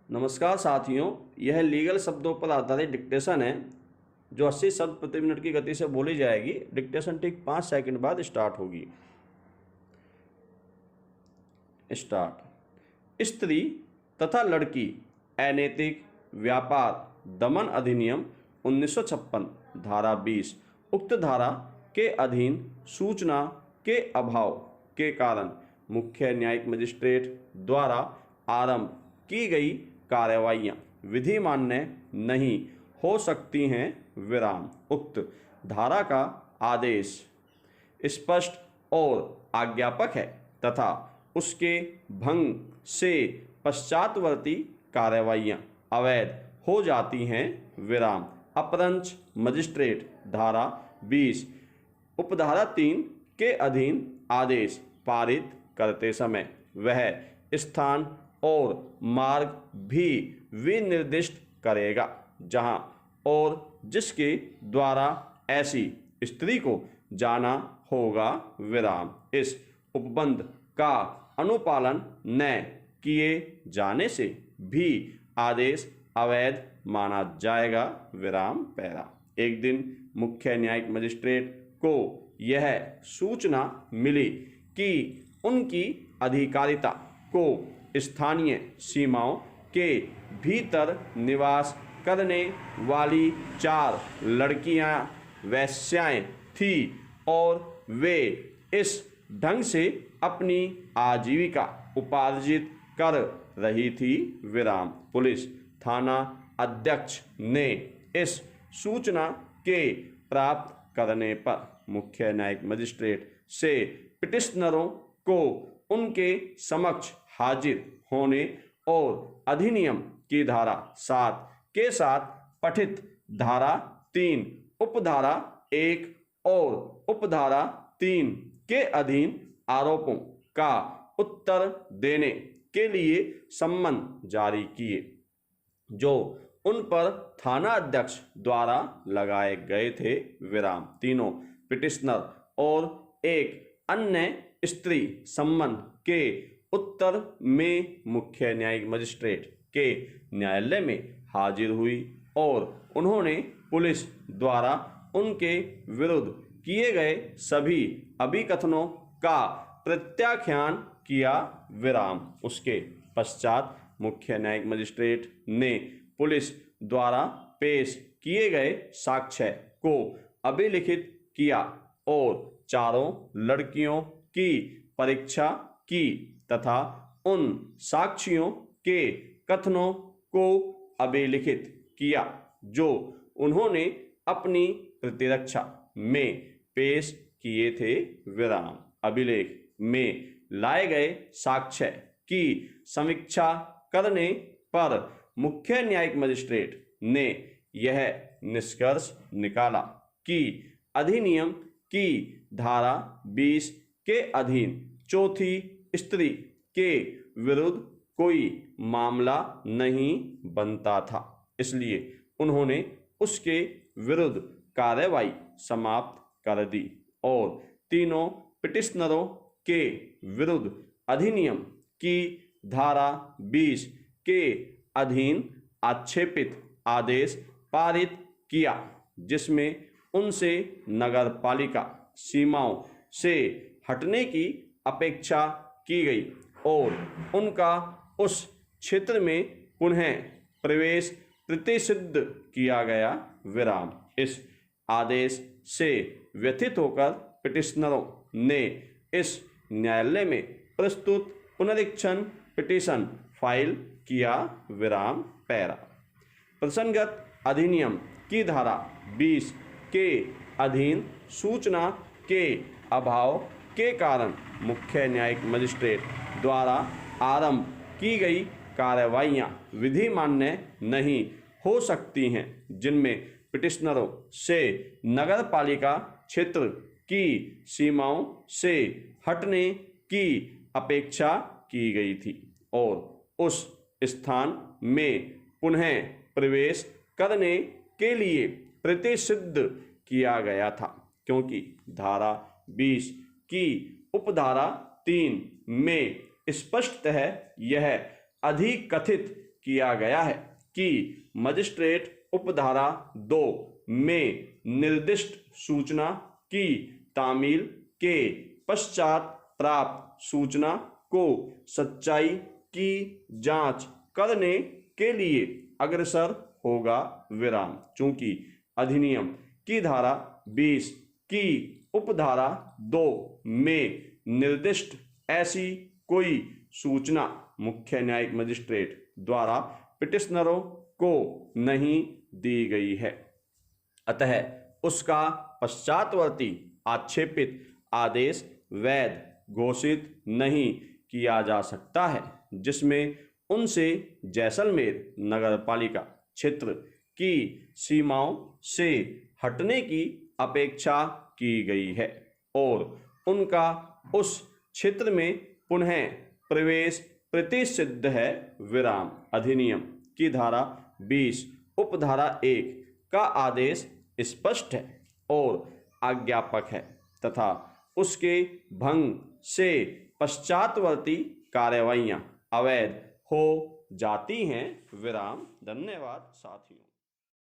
नमस्कार साथियों, यह लीगल शब्दों पर आधारित डिक्टेशन है जो 80 शब्द प्रति मिनट की गति से बोली जाएगी। डिक्टेशन ठीक 5 सेकंड बाद स्टार्ट होगी। स्टार्ट। स्त्री तथा लड़की अनैतिक व्यापार दमन अधिनियम 1956 धारा 20 उक्त धारा के अधीन सूचना के अभाव के कारण मुख्य न्यायिक मजिस्ट्रेट द्वारा आरंभ की गई कार्रवाइयाँ विधि मान्य नहीं हो सकती हैं। विराम। उक्त धारा का आदेश स्पष्ट और आज्ञापक है तथा उसके भंग से पश्चातवर्ती कार्रवाइयाँ अवैध हो जाती हैं। विराम। अपरंच मजिस्ट्रेट धारा 20 उपधारा 3 के अधीन आदेश पारित करते समय वह स्थान और मार्ग भी विनिर्दिष्ट करेगा जहां और जिसके द्वारा ऐसी स्त्री को जाना होगा। विराम। इस उपबंध का अनुपालन न किए जाने से भी आदेश अवैध माना जाएगा। विराम। पैरा। एक दिन मुख्य न्यायिक मजिस्ट्रेट को यह सूचना मिली कि उनकी अधिकारिता को स्थानीय सीमाओं के भीतर निवास करने वाली 4 लड़कियां वैश्याएं थी और वे इस ढंग से अपनी आजीविका उपार्जित कर रही थी। विराम। पुलिस थाना अध्यक्ष ने इस सूचना के प्राप्त करने पर मुख्य न्यायिक मजिस्ट्रेट से पिटिशनरों को उनके समक्ष हाजिर होने और अधिनियम की धारा 7 के साथ पठित धारा 3 उपधारा 1 और उपधारा 3 के अधीन आरोपों का उत्तर देने के लिए सम्मन जारी किए जो उन पर थाना अध्यक्ष द्वारा लगाए गए थे। विराम। तीनों पिटिशनर और एक अन्य स्त्री सम्मन के उत्तर में मुख्य न्यायिक मजिस्ट्रेट के न्यायालय में हाजिर हुई और उन्होंने पुलिस द्वारा उनके विरुद्ध किए गए सभी अभिकथनों का प्रत्याख्यान किया। विराम। उसके पश्चात मुख्य न्यायिक मजिस्ट्रेट ने पुलिस द्वारा पेश किए गए साक्ष्य को अभिलिखित किया और चारों लड़कियों की परीक्षा की तथा उन साक्षियों के कथनों को अभिलिखित किया जो उन्होंने अपनी प्रतिरक्षा में पेश किए थे। विराम। अभिलेख में लाए गए साक्ष्य की समीक्षा करने पर मुख्य न्यायिक मजिस्ट्रेट ने यह निष्कर्ष निकाला कि अधिनियम की धारा 20 के अधीन चौथी स्त्री के विरुद्ध कोई मामला नहीं बनता था, इसलिए उन्होंने उसके विरुद्ध कार्रवाई समाप्त कर दी और तीनों पिटिशनरों के विरुद्ध अधिनियम की धारा 20 के अधीन आक्षेपित आदेश पारित किया जिसमें उनसे नगर पालिका सीमाओं से हटने की अपेक्षा की गई और उनका उस क्षेत्र में पुनः प्रवेश प्रतिषिद्ध किया गया। विराम। इस आदेश से व्यथित होकर पिटिशनरों ने इस न्यायालय में प्रस्तुत पुनरीक्षण पिटीशन फाइल किया। विराम। पैरा। प्रसंगत अधिनियम की धारा 20 के अधीन सूचना के अभाव के कारण मुख्य न्यायिक मजिस्ट्रेट द्वारा आरंभ की गई कार्रवाइयाँ विधि मान्य नहीं हो सकती हैं जिनमें पिटिशनरों से नगर पालिका क्षेत्र की सीमाओं से हटने की अपेक्षा की गई थी और उस स्थान में पुनः प्रवेश करने के लिए प्रतिषिद्ध किया गया था क्योंकि धारा 20 की उपधारा 3 में स्पष्टतः यह अधिकथित किया गया है कि मजिस्ट्रेट उपधारा 2 में निर्दिष्ट सूचना की तामील के पश्चात प्राप्त सूचना को सच्चाई की जांच करने के लिए अग्रसर होगा विराम। चूंकि अधिनियम की धारा 20 की उपधारा 2 में निर्दिष्ट ऐसी कोई सूचना मुख्य न्यायिक मजिस्ट्रेट द्वारा पिटिशनरों को नहीं दी गई है, अतः उसका पश्चातवर्ती आक्षेपित आदेश वैध घोषित नहीं किया जा सकता है, जिसमें उनसे जैसलमेर नगरपालिका क्षेत्र की सीमाओं से हटने की अपेक्षा की गई है और उनका उस क्षेत्र में पुनः प्रवेश प्रतिसिद्ध है विराम। अधिनियम की धारा 20 उपधारा 1 का आदेश स्पष्ट है और आज्ञापक है तथा उसके भंग से पश्चातवर्ती कार्रवाइयां अवैध हो जाती हैं विराम। धन्यवाद साथियों।